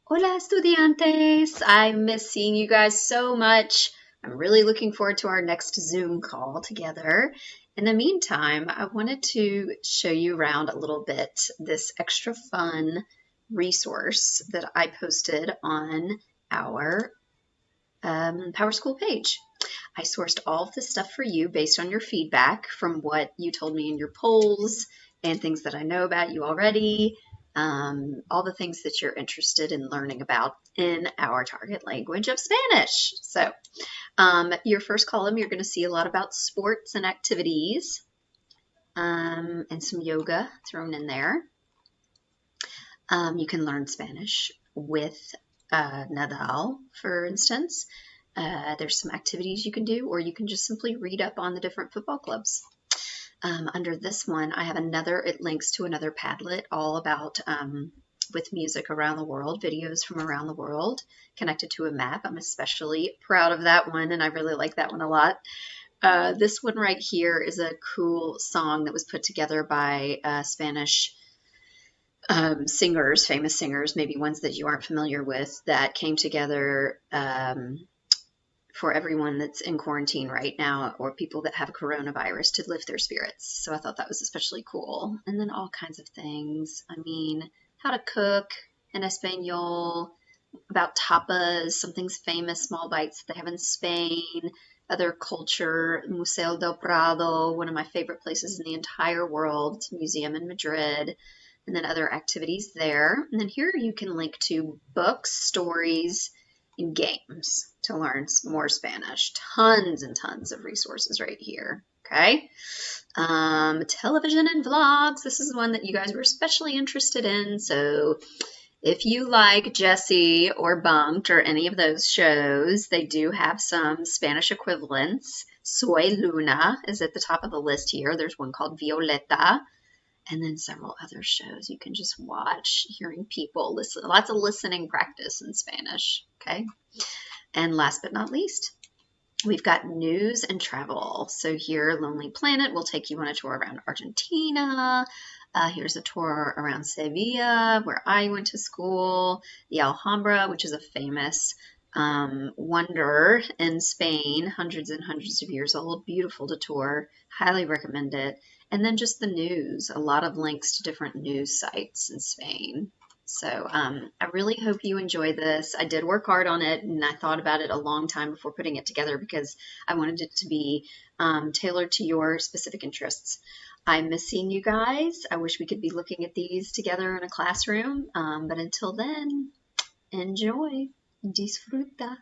Hola, estudiantes! I miss seeing you guys so much. I'm really looking forward to our next Zoom call together. In the meantime, I wanted to show you around a little bit this extra fun resource that I posted on our Power School page. I sourced all of this stuff for you based on your feedback from what you told me in your polls and things that I know about you already, all the things that you're interested in learning about in our target language of Spanish. So, your first column, you're going to see a lot about sports and activities and some yoga thrown in there. You can learn Spanish with Nadal, for instance. There's some activities you can do, or you can just simply read up on the different football clubs. Under this one, I have it links to another Padlet all about with music around the world, videos from around the world connected to a map. I'm especially proud of that one, and I really like that one a lot. This one right here is a cool song that was put together by Spanish singers, famous singers, maybe ones that you aren't familiar with, that came together for everyone that's in quarantine right now or people that have coronavirus to lift their spirits. So I thought that was especially cool. And then all kinds of things. I mean, how to cook in Espanol, about tapas, something's famous, small bites that they have in Spain, other culture, Museo del Prado, one of my favorite places in the entire world. It's a museum in Madrid. And then other activities there. And then here you can link to books, stories, and games to learn more Spanish. Tons and tons of resources right here. Okay. Television and vlogs. This is one that you guys were especially interested in. So if you like Jessie or Bunked or any of those shows, they do have some Spanish equivalents. Soy Luna is at the top of the list here. There's one called Violeta. And then several other shows you can just watch, hearing people listen, lots of listening practice in Spanish, okay? And last but not least, we've got news and travel. So here, Lonely Planet will take you on a tour around Argentina. Here's a tour around Sevilla, where I went to school. The Alhambra, which is a famous wonder in Spain, hundreds and hundreds of years old, beautiful to tour, highly recommend it. And then just the news, a lot of links to different news sites in Spain. So I really hope you enjoy this. I did work hard on it, and I thought about it a long time before putting it together because I wanted it to be tailored to your specific interests. I miss seeing you guys. I wish we could be looking at these together in a classroom, but until then, enjoy. Disfruta.